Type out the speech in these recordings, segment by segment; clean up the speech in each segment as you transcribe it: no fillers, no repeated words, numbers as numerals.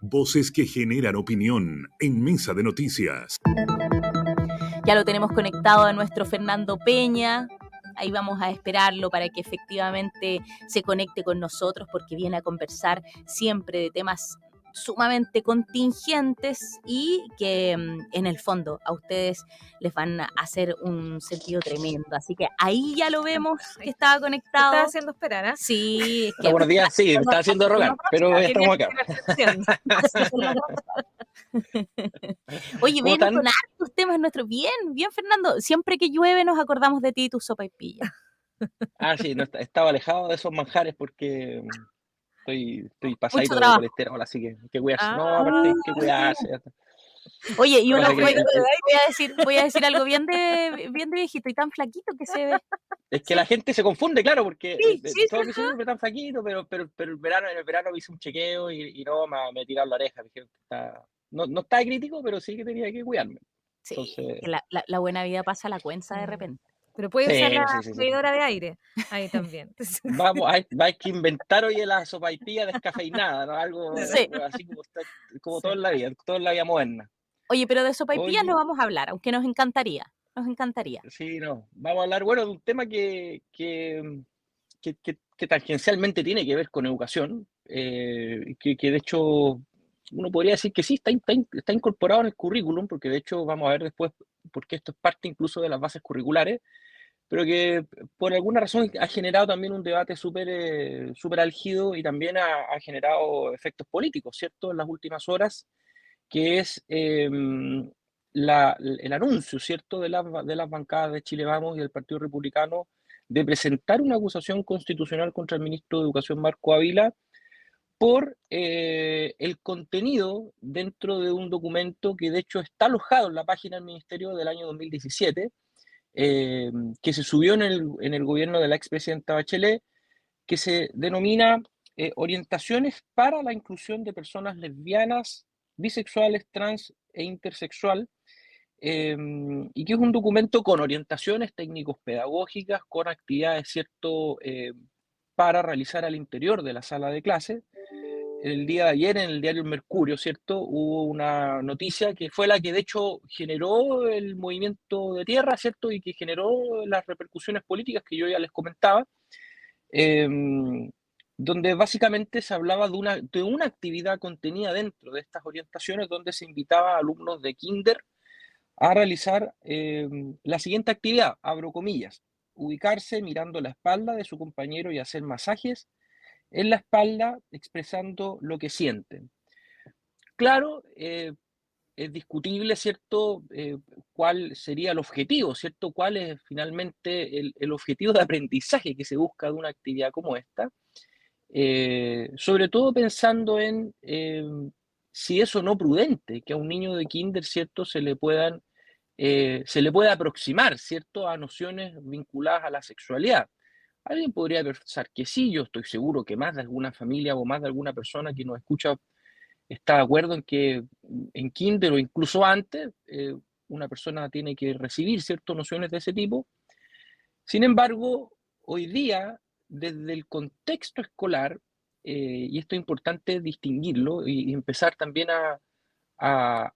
Voces que generan opinión en Mesa de Noticias. Ya lo tenemos conectado a nuestro Fernando Peña. Ahí vamos a esperarlo para que efectivamente se conecte con nosotros, porque viene a conversar siempre de temas sumamente contingentes y que en el fondo a ustedes les van a hacer un sentido tremendo. Así que ahí ya lo vemos que estaba conectado. Te estaba haciendo esperar, ¿eh? Sí, es que buenos días, sí, me estaba haciendo rogar, pero estamos acá. Oye, vienen con hartos temas nuestros. Bien, Fernando. Siempre que llueve nos acordamos de ti y tu sopaipilla. Ah, sí, no, estaba alejado de esos manjares porque estoy pasadito de colesterol, así que hay que cuidarse. No, aparte hay que cuidarse. Oye, y uno voy a decir algo bien de viejito y tan flaquito que se ve. Es que la gente se confunde, claro, porque todos dicen que tan flaquito, pero en el verano hice un chequeo y no me tiraron la oreja. Me dijeron que no está crítico, pero sí que tenía que cuidarme. Sí, entonces, que la buena vida pasa a la cuenza de repente. Pero puede usar la freidora de aire ahí también. Vamos, hay que inventar hoy la sopaipilla descafeinada, ¿no? Algo así como toda la vida moderna. Oye, pero de sopaipillas no vamos a hablar, aunque nos encantaría. Sí, no. Vamos a hablar, de un tema que tangencialmente tiene que ver con educación, que de hecho uno podría decir que sí, está incorporado en el currículum, porque de hecho vamos a ver después porque esto es parte incluso de las bases curriculares, pero que por alguna razón ha generado también un debate súper álgido y también ha generado efectos políticos, ¿cierto?, en las últimas horas, que es el anuncio, ¿cierto?, de las bancadas de Chile Vamos y del Partido Republicano de presentar una acusación constitucional contra el ministro de Educación, Marco Ávila, por el contenido dentro de un documento que de hecho está alojado en la página del Ministerio del año 2017, que se subió en el gobierno de la expresidenta Bachelet, que se denomina Orientaciones para la inclusión de personas lesbianas, bisexuales, trans e intersexual, y que es un documento con orientaciones técnicos pedagógicas, con actividades, ¿cierto?, para realizar al interior de la sala de clase. El día de ayer en el diario El Mercurio, ¿cierto?, hubo una noticia que fue la que de hecho generó el movimiento de tierra, ¿cierto?, y que generó las repercusiones políticas que yo ya les comentaba, donde básicamente se hablaba de una actividad contenida dentro de estas orientaciones, donde se invitaba a alumnos de kinder a realizar la siguiente actividad, abro comillas: ubicarse mirando la espalda de su compañero y hacer masajes en la espalda expresando lo que sienten. Claro, es discutible, ¿cierto?, cuál sería el objetivo, ¿cierto?, cuál es finalmente el objetivo de aprendizaje que se busca de una actividad como esta, sobre todo pensando en si es o no prudente que a un niño de kinder, ¿cierto?, se le pueda aproximar, ¿cierto?, a nociones vinculadas a la sexualidad. Alguien podría pensar que sí, yo estoy seguro que más de alguna familia o más de alguna persona que nos escucha está de acuerdo en que en kinder o incluso antes una persona tiene que recibir ciertas nociones de ese tipo. Sin embargo, hoy día, desde el contexto escolar, y esto es importante distinguirlo y empezar también a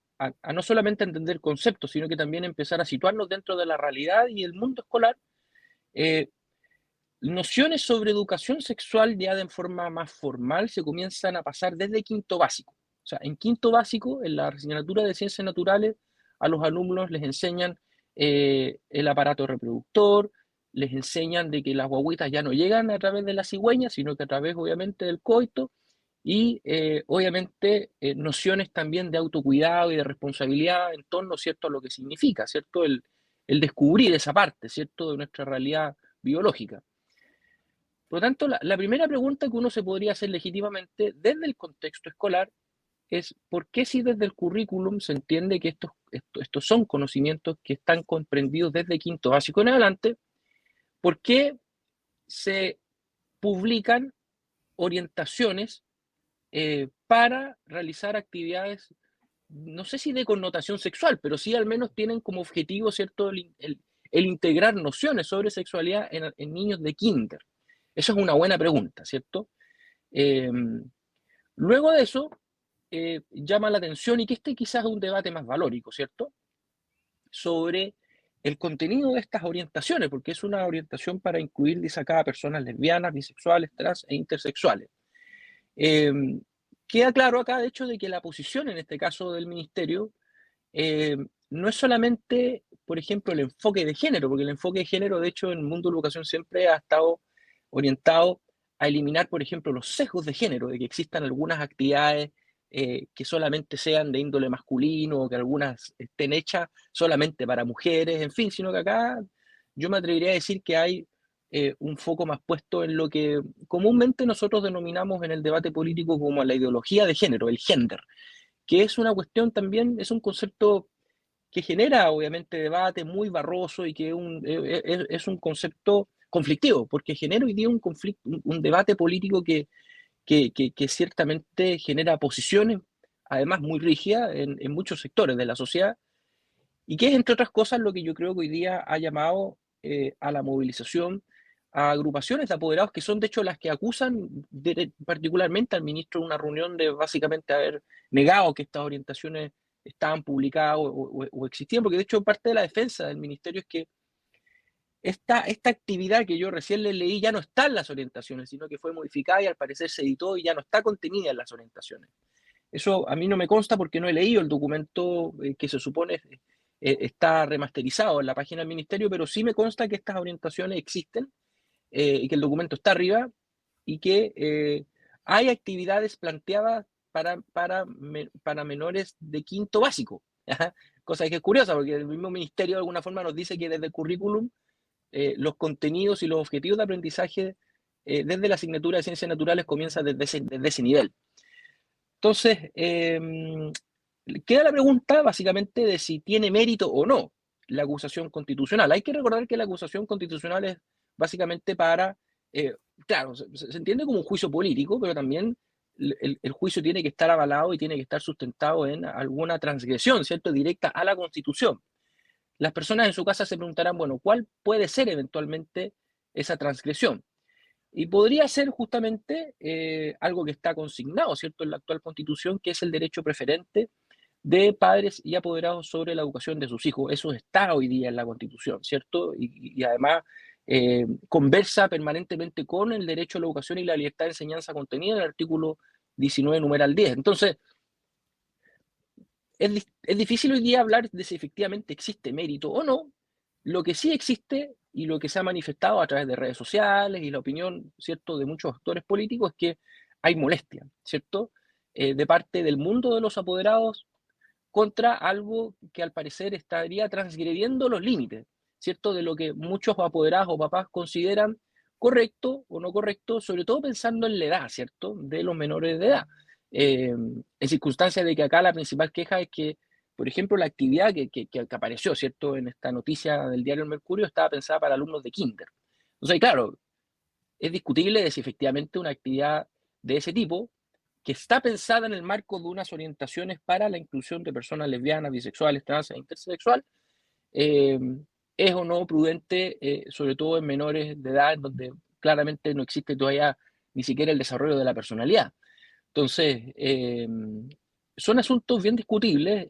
no solamente entender conceptos, sino que también empezar a situarnos dentro de la realidad y el mundo escolar, nociones sobre educación sexual ya de forma más formal se comienzan a pasar desde quinto básico. O sea, en quinto básico, en la asignatura de ciencias naturales, a los alumnos les enseñan el aparato reproductor, les enseñan de que las guaguitas ya no llegan a través de la cigüeña, sino que a través, obviamente, del coito, y obviamente nociones también de autocuidado y de responsabilidad en torno, ¿cierto?, a lo que significa, ¿cierto?, el descubrir esa parte, ¿cierto?, de nuestra realidad biológica. Por lo tanto, la primera pregunta que uno se podría hacer legítimamente desde el contexto escolar es ¿por qué si desde el currículum se entiende que estos son conocimientos que están comprendidos desde quinto básico en adelante? ¿Por qué se publican orientaciones para realizar actividades, no sé si de connotación sexual, pero sí al menos tienen como objetivo, ¿cierto?, el integrar nociones sobre sexualidad en niños de kinder? Esa es una buena pregunta, ¿cierto? Luego de eso, llama la atención y que este quizás es un debate más valórico, ¿cierto? Sobre el contenido de estas orientaciones, porque es una orientación para incluir, dice acá, a personas lesbianas, bisexuales, trans e intersexuales. Queda claro acá, de hecho, de que la posición en este caso del ministerio no es solamente, por ejemplo, el enfoque de género, porque el enfoque de género, de hecho, en el mundo de la educación siempre ha estado orientado a eliminar, por ejemplo, los sesgos de género, de que existan algunas actividades que solamente sean de índole masculino, o que algunas estén hechas solamente para mujeres, en fin, sino que acá yo me atrevería a decir que hay un foco más puesto en lo que comúnmente nosotros denominamos en el debate político como la ideología de género, el gender, que es una cuestión también, es un concepto que genera obviamente debate muy barroso y que es un concepto conflictivo, porque genera hoy día un conflicto, un debate político que ciertamente genera posiciones, además muy rígidas en muchos sectores de la sociedad, y que es, entre otras cosas, lo que yo creo que hoy día ha llamado a la movilización a agrupaciones de apoderados que son, de hecho, las que acusan particularmente al ministro de una reunión de básicamente haber negado que estas orientaciones estaban publicadas o existían, porque de hecho parte de la defensa del ministerio es que esta actividad que yo recién le leí ya no está en las orientaciones, sino que fue modificada y al parecer se editó y ya no está contenida en las orientaciones. Eso a mí no me consta porque no he leído el documento que se supone está remasterizado en la página del ministerio, pero sí me consta que estas orientaciones existen y que el documento está arriba y que hay actividades planteadas para menores de quinto básico. ¿Ya? Cosa que es curiosa porque el mismo ministerio de alguna forma nos dice que desde el currículum los contenidos y los objetivos de aprendizaje desde la asignatura de ciencias naturales comienzan desde ese nivel. Entonces, queda la pregunta básicamente de si tiene mérito o no la acusación constitucional. Hay que recordar que la acusación constitucional es básicamente claro, se entiende como un juicio político, pero también el juicio tiene que estar avalado y tiene que estar sustentado en alguna transgresión, ¿cierto?, directa a la Constitución. Las personas en su casa se preguntarán, bueno, ¿cuál puede ser eventualmente esa transgresión? Y podría ser justamente algo que está consignado, ¿cierto?, en la actual Constitución, que es el derecho preferente de padres y apoderados sobre la educación de sus hijos. Eso está hoy día en la Constitución, ¿cierto? Y además conversa permanentemente con el derecho a la educación y la libertad de enseñanza contenida en el artículo 19, numeral 10. Entonces, es difícil hoy día hablar de si efectivamente existe mérito o no. Lo que sí existe y lo que se ha manifestado a través de redes sociales y la opinión, ¿cierto?, de muchos actores políticos es que hay molestia, ¿cierto?, de parte del mundo de los apoderados contra algo que al parecer estaría transgrediendo los límites, ¿cierto?, de lo que muchos apoderados o papás consideran correcto o no correcto, sobre todo pensando en la edad, ¿cierto?, de los menores de edad. En circunstancias de que acá la principal queja es que, por ejemplo, la actividad que apareció, ¿cierto?, en esta noticia del diario El Mercurio estaba pensada para alumnos de kinder. Entonces, claro, es discutible de si efectivamente una actividad de ese tipo, que está pensada en el marco de unas orientaciones para la inclusión de personas lesbianas, bisexuales, trans e intersexual, es o no prudente, sobre todo en menores de edad, donde claramente no existe todavía ni siquiera el desarrollo de la personalidad. Entonces, son asuntos bien discutibles.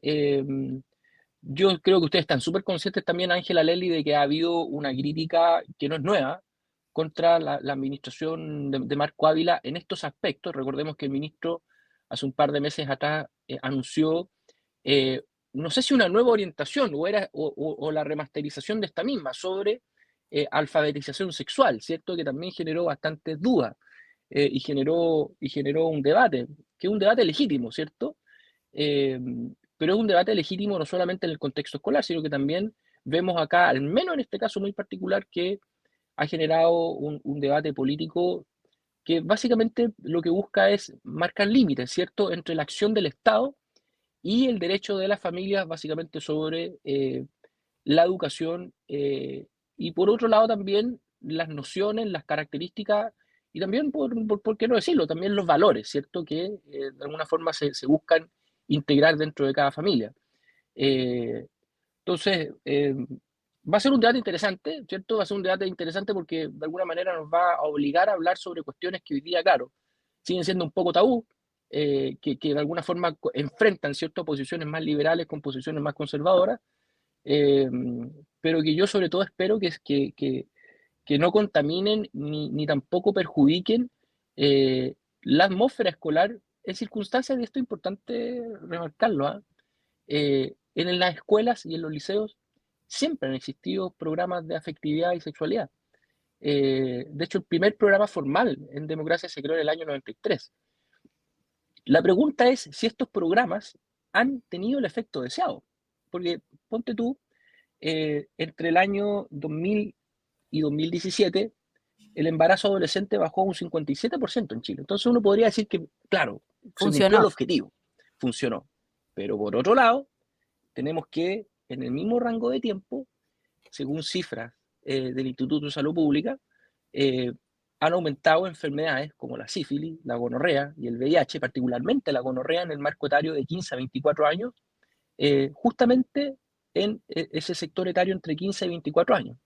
Yo creo que ustedes están súper conscientes también, Ángela, Lely, de que ha habido una crítica que no es nueva contra la administración de Marco Ávila en estos aspectos. Recordemos que el ministro hace un par de meses atrás anunció, no sé si una nueva orientación o la remasterización de esta misma sobre alfabetización sexual, ¿cierto? Que también generó bastantes dudas y generó un debate, que es un debate legítimo, ¿cierto? Eh, pero es un debate legítimo no solamente en el contexto escolar, sino que también vemos acá, al menos en este caso muy particular, que ha generado un debate político que básicamente lo que busca es marcar límites, ¿cierto?, entre la acción del Estado y el derecho de las familias básicamente sobre la educación y por otro lado también las nociones, las características y también, por qué no decirlo, también los valores, ¿cierto?, que de alguna forma se buscan integrar dentro de cada familia. Entonces, va a ser un debate interesante, ¿cierto? Va a ser un debate interesante porque de alguna manera nos va a obligar a hablar sobre cuestiones que hoy día, claro, siguen siendo un poco tabú, que de alguna forma enfrentan ciertas posiciones más liberales con posiciones más conservadoras, eh, pero que yo sobre todo espero que no contaminen ni tampoco perjudiquen la atmósfera escolar en circunstancias, y esto es importante remarcarlo, ¿ah? En las escuelas y en los liceos siempre han existido programas de afectividad y sexualidad. De hecho, el primer programa formal en democracia se creó en el año 93. La pregunta es si estos programas han tenido el efecto deseado. Porque ponte tú, entre el año 2000 y 2017, el embarazo adolescente bajó a un 57% en Chile. Entonces uno podría decir que, claro, se cumplió el Funcionó. objetivo, funcionó. Pero por otro lado, tenemos que, en el mismo rango de tiempo, según cifras del Instituto de Salud Pública, han aumentado enfermedades como la sífilis, la gonorrea y el VIH, particularmente la gonorrea en el marco etario de 15 a 24 años, justamente en ese sector etario entre 15 y 24 años.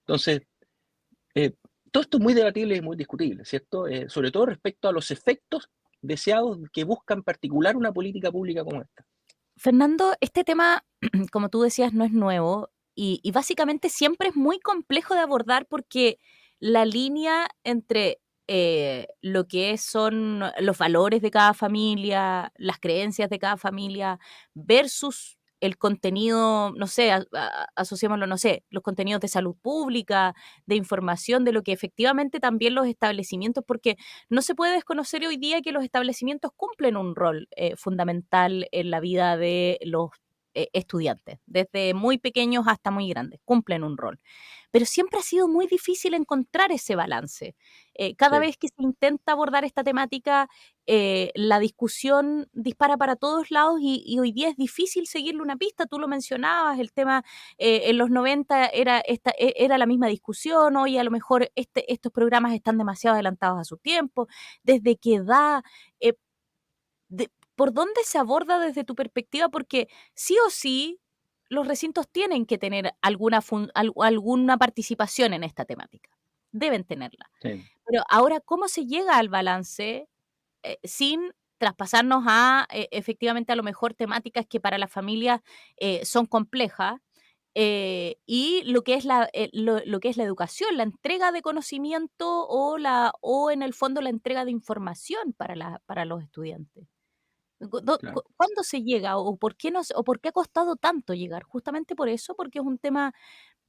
Entonces, todo esto es muy debatible y muy discutible, ¿cierto? Sobre todo respecto a los efectos deseados que busca en particular una política pública como esta. Fernando, este tema, como tú decías, no es nuevo y básicamente siempre es muy complejo de abordar porque la línea entre lo que son los valores de cada familia, las creencias de cada familia, versus el contenido, no sé, asociémoslo, no sé, los contenidos de salud pública, de información, de lo que efectivamente también los establecimientos, porque no se puede desconocer hoy día que los establecimientos cumplen un rol fundamental en la vida de los estudiantes, desde muy pequeños hasta muy grandes, cumplen un rol. Pero siempre ha sido muy difícil encontrar ese balance. Cada Sí. vez que se intenta abordar esta temática, la discusión dispara para todos lados y hoy día es difícil seguirle una pista. Tú lo mencionabas, el tema en los 90 era la misma discusión, hoy a lo mejor estos programas están demasiado adelantados a su tiempo, desde qué edad, eh, ¿por dónde se aborda desde tu perspectiva? Porque sí o sí los recintos tienen que tener alguna participación en esta temática, deben tenerla. Sí. Pero ahora, ¿cómo se llega al balance sin traspasarnos a efectivamente a lo mejor temáticas que para las familias son complejas? Y lo que es lo que es la educación, la entrega de conocimiento o en el fondo la entrega de información para los estudiantes. Claro. ¿Cuándo se llega o por qué o por qué ha costado tanto llegar? Justamente por eso, porque es un tema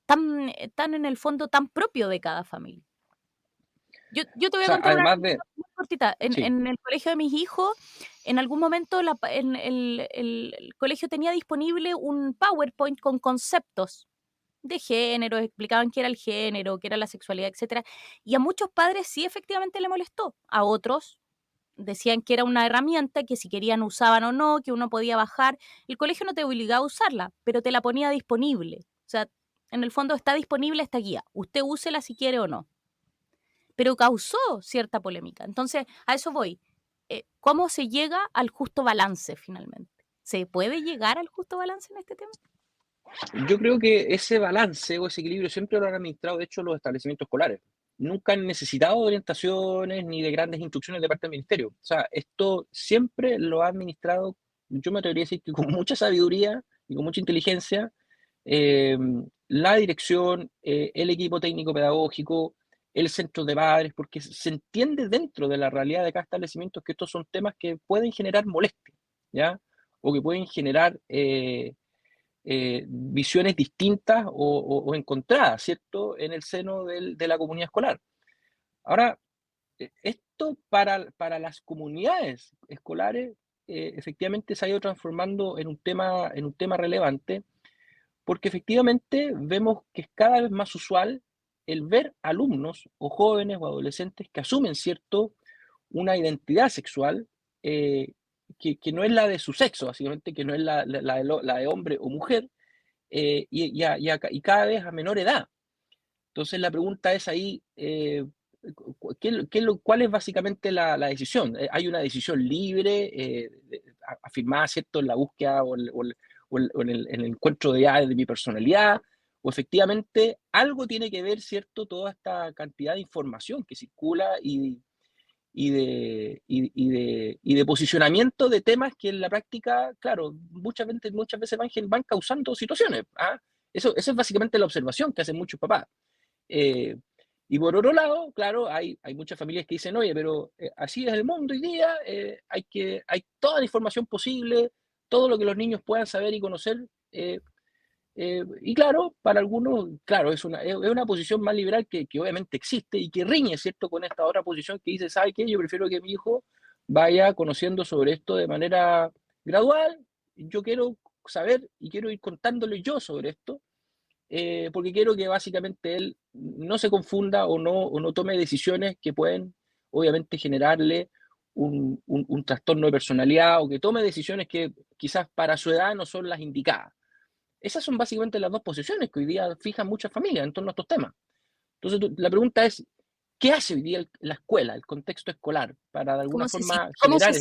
tan en el fondo tan propio de cada familia. Yo te O voy a sea, contar una además de... anécdota muy cortita. Sí, En el colegio de mis hijos, en algún momento el colegio tenía disponible un PowerPoint con conceptos de género, explicaban qué era el género, qué era la sexualidad, etcétera. Y a muchos padres sí efectivamente le molestó, a otros decían que era una herramienta que si querían usaban o no, que uno podía bajar. El colegio no te obligaba a usarla, pero te la ponía disponible. O sea, en el fondo está disponible esta guía. Usted úsela si quiere o no. Pero causó cierta polémica. Entonces, a eso voy. ¿Cómo se llega al justo balance finalmente? ¿Se puede llegar al justo balance en este tema? yo creo que ese balance o ese equilibrio siempre lo han administrado, de hecho, los establecimientos escolares. Nunca han necesitado de orientaciones ni de grandes instrucciones de parte del ministerio. O sea, esto siempre lo ha administrado, yo me atrevería a decir que con mucha sabiduría y con mucha inteligencia, eh, la dirección, el equipo técnico pedagógico, el centro de padres, porque se entiende dentro de la realidad de cada establecimiento que estos son temas que pueden generar molestia, ¿ya? O que pueden generar visiones distintas o encontradas, ¿cierto?, en el seno de la comunidad escolar. Ahora, esto para las comunidades escolares efectivamente se ha ido transformando en un tema relevante, porque efectivamente vemos que es cada vez más usual el ver alumnos o jóvenes o adolescentes que asumen, ¿cierto?, una identidad sexual que no es la de su sexo, básicamente, que no es la de hombre o mujer, y cada vez a menor edad. Entonces la pregunta es ahí, ¿cuál es básicamente la decisión? ¿Hay una decisión libre, afirmada, ¿cierto?, en la búsqueda o en el encuentro de mi personalidad? ¿O efectivamente algo tiene que ver, ¿cierto?, toda esta cantidad de información que circula y de posicionamiento de temas que en la práctica, claro, muchas veces van causando situaciones. ¿Ah? Eso es básicamente la observación que hacen muchos papás. Y por otro lado, claro, hay muchas familias que dicen, oye, pero así es el mundo hoy día, hay toda la información posible, todo lo que los niños puedan saber y conocer. Y claro, para algunos, claro, es una posición más liberal que obviamente existe y que riñe, ¿cierto?, con esta otra posición que dice, ¿sabe qué? Yo prefiero que mi hijo vaya conociendo sobre esto de manera gradual, yo quiero saber y quiero ir contándole yo sobre esto, porque quiero que básicamente él no se confunda o no tome decisiones que pueden obviamente generarle un trastorno de personalidad o que tome decisiones que quizás para su edad no son las indicadas. Esas son básicamente las dos posiciones que hoy día fijan muchas familias en torno a estos temas. Entonces, la pregunta es, ¿qué hace hoy día la escuela, el contexto escolar, para de alguna forma generar...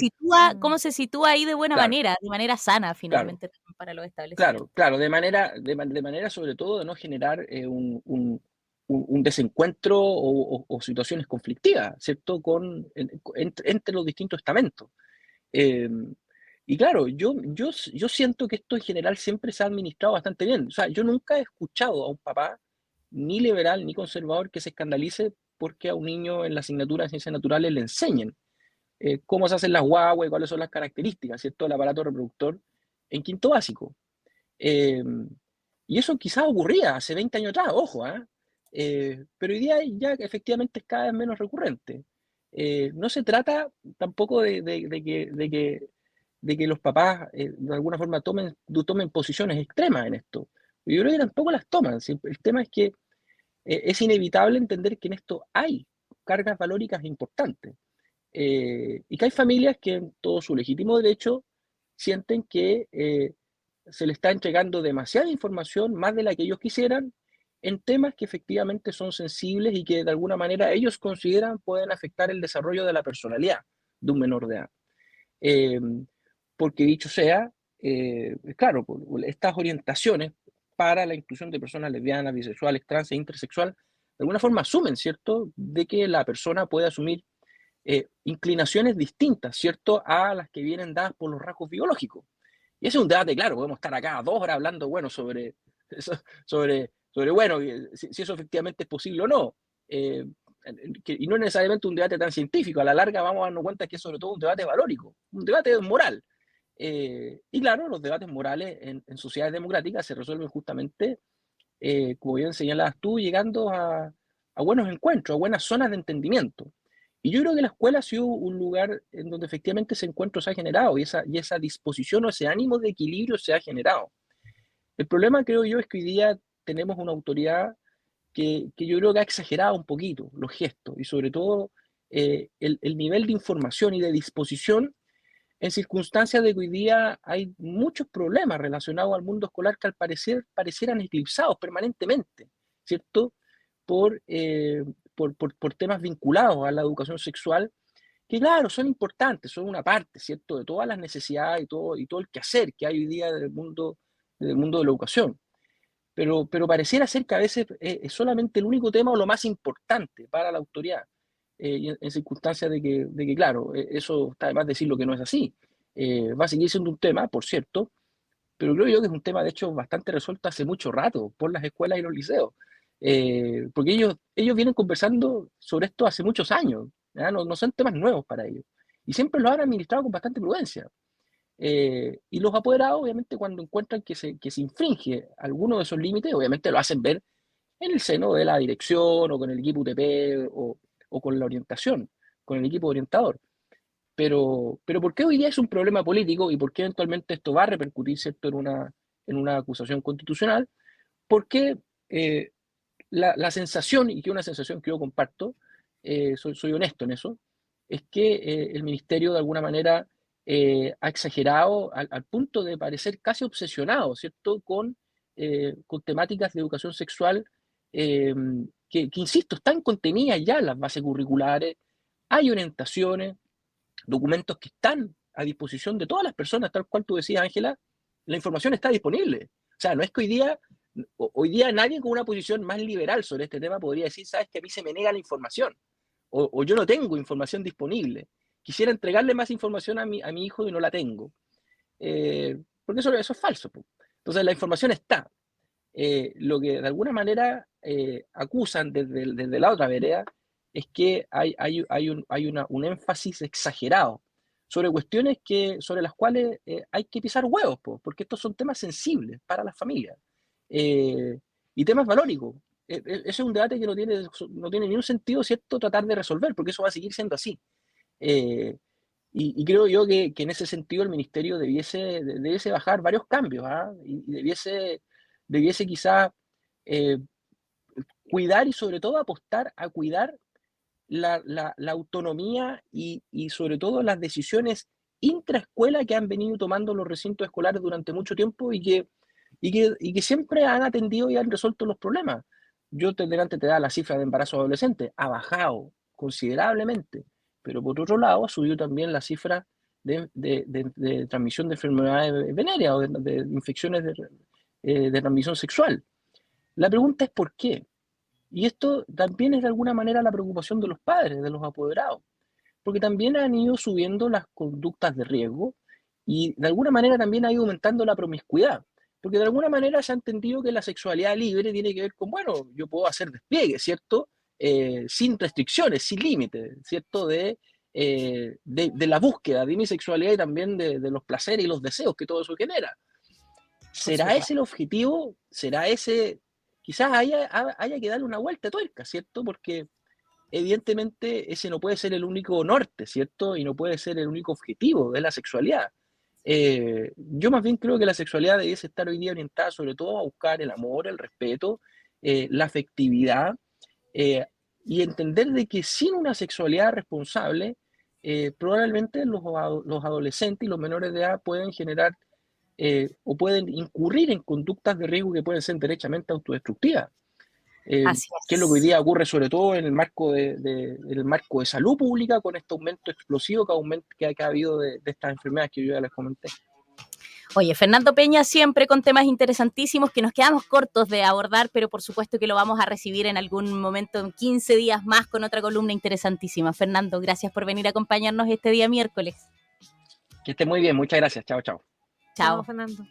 ¿Cómo se sitúa ahí de buena Claro, manera, de manera sana claro, finalmente para los establecimientos? claro, de manera sobre todo de no generar un desencuentro o situaciones conflictivas, ¿cierto?, entre los distintos estamentos. Eh, y claro, yo siento que esto en general siempre se ha administrado bastante bien. O sea, yo nunca he escuchado a un papá, ni liberal ni conservador, que se escandalice porque a un niño en la asignatura de ciencias naturales le enseñen cómo se hacen las guaguas y cuáles son las características, ¿cierto?, del aparato reproductor en quinto básico. Eh, y eso quizás ocurría hace 20 años atrás, ojo, ¿eh? Pero hoy día ya efectivamente es cada vez menos recurrente. No se trata tampoco de que los papás de alguna forma tomen posiciones extremas en esto. Yo creo que tampoco las toman. ¿Sí? El tema es que es inevitable entender que en esto hay cargas valóricas importantes. Y que hay familias que en todo su legítimo derecho sienten que se le está entregando demasiada información, más de la que ellos quisieran, en temas que efectivamente son sensibles y que de alguna manera ellos consideran pueden afectar el desarrollo de la personalidad de un menor de edad. Eh, Porque dicho sea, claro, estas orientaciones para la inclusión de personas lesbianas, bisexuales, trans e intersexual, de alguna forma asumen, ¿cierto?, de que la persona puede asumir inclinaciones distintas, ¿cierto?, a las que vienen dadas por los rasgos biológicos. Y ese es un debate, claro, podemos estar acá 2 horas hablando, bueno, sobre bueno, si eso efectivamente es posible o no. Y no es necesariamente un debate tan científico, a la larga vamos a darnos cuenta que es sobre todo un debate valórico, un debate moral. Y claro, los debates morales en sociedades democráticas se resuelven justamente, como bien señalabas tú, llegando a buenos encuentros, a buenas zonas de entendimiento. Y yo creo que la escuela ha sido un lugar en donde efectivamente ese encuentro se ha generado y esa disposición o ese ánimo de equilibrio se ha generado. El problema, creo yo, es que hoy día tenemos una autoridad que yo creo que ha exagerado un poquito los gestos y sobre todo el nivel de información y de disposición en circunstancias de que hoy día hay muchos problemas relacionados al mundo escolar que al parecer parecieran eclipsados permanentemente, ¿cierto? Por temas vinculados a la educación sexual, que claro, son importantes, son una parte, ¿cierto?, de todas las necesidades y todo el quehacer que hay hoy día del mundo de la educación. Pero pareciera ser que a veces es solamente el único tema o lo más importante para la autoridad, en circunstancias de que, claro, eso está de más decir lo que no es así. Va a seguir siendo un tema, por cierto, pero creo yo que es un tema, de hecho, bastante resuelto hace mucho rato por las escuelas y los liceos, porque ellos vienen conversando sobre esto hace muchos años, ¿ya? No son temas nuevos para ellos, y siempre lo han administrado con bastante prudencia. Y los apoderados, obviamente, cuando encuentran que se infringe alguno de esos límites, obviamente lo hacen ver en el seno de la dirección o con el equipo UTP o con la orientación, con el equipo orientador. Pero ¿por qué hoy día es un problema político y por qué eventualmente esto va a repercutir, ¿cierto?, en una acusación constitucional? Porque la sensación, y que es una sensación que yo comparto, soy honesto en eso, es que el ministerio de alguna manera ha exagerado al punto de parecer casi obsesionado, ¿cierto?, con temáticas de educación sexual eh, que, insisto, están contenidas ya en las bases curriculares, hay orientaciones, documentos que están a disposición de todas las personas, tal cual tú decías, Ángela, la información está disponible. O sea, no es que hoy día nadie con una posición más liberal sobre este tema podría decir, sabes que a mí se me niega la información. o yo no tengo información disponible. Quisiera entregarle más información a mi hijo y no la tengo. Porque eso es falso. Entonces la información está. Lo que de alguna manera acusan desde la otra vereda es que hay un énfasis exagerado sobre cuestiones sobre las cuales hay que pisar huevos, porque estos son temas sensibles para las familias y temas valóricos. Ese es un debate que no tiene ni un sentido, ¿cierto?, tratar de resolver, porque eso va a seguir siendo así. Y creo yo que en ese sentido el ministerio debiese bajar varios cambios, y debiese quizá cuidar y sobre todo apostar a cuidar la autonomía y sobre todo las decisiones intraescuela que han venido tomando los recintos escolares durante mucho tiempo y que siempre han atendido y han resuelto los problemas. Yo delante te da la cifra de embarazo adolescente, ha bajado considerablemente, pero por otro lado ha subido también la cifra de transmisión de enfermedades venéreas o de infecciones de transmisión sexual. La pregunta es ¿por qué? Y esto también es de alguna manera la preocupación de los padres, de los apoderados, porque también han ido subiendo las conductas de riesgo y de alguna manera también ha ido aumentando la promiscuidad, porque de alguna manera se ha entendido que la sexualidad libre tiene que ver con, bueno, yo puedo hacer despliegue, ¿cierto? Sin restricciones, sin límites, ¿cierto? De la búsqueda de mi sexualidad y también de los placeres y los deseos que todo eso genera. ¿Será ese el objetivo? ¿Será ese? Quizás haya que darle una vuelta de tuerca, ¿cierto? Porque evidentemente ese no puede ser el único norte, ¿cierto? Y no puede ser el único objetivo de la sexualidad. Yo más bien creo que la sexualidad debiese estar hoy día orientada sobre todo a buscar el amor, el respeto, la afectividad, y entender de que sin una sexualidad responsable, probablemente los adolescentes y los menores de edad pueden generar o pueden incurrir en conductas de riesgo que pueden ser derechamente autodestructivas. Así que es lo que hoy es. día ocurre sobre todo en el marco de salud pública con este aumento explosivo que ha habido de estas enfermedades que yo ya les comenté. Oye, Fernando Peña siempre con temas interesantísimos que nos quedamos cortos de abordar, pero por supuesto que lo vamos a recibir en algún momento, en 15 días más, con otra columna interesantísima. Fernando, gracias por venir a acompañarnos este día miércoles. Que esté muy bien, muchas gracias. Chao, chao. Chao. Fernando.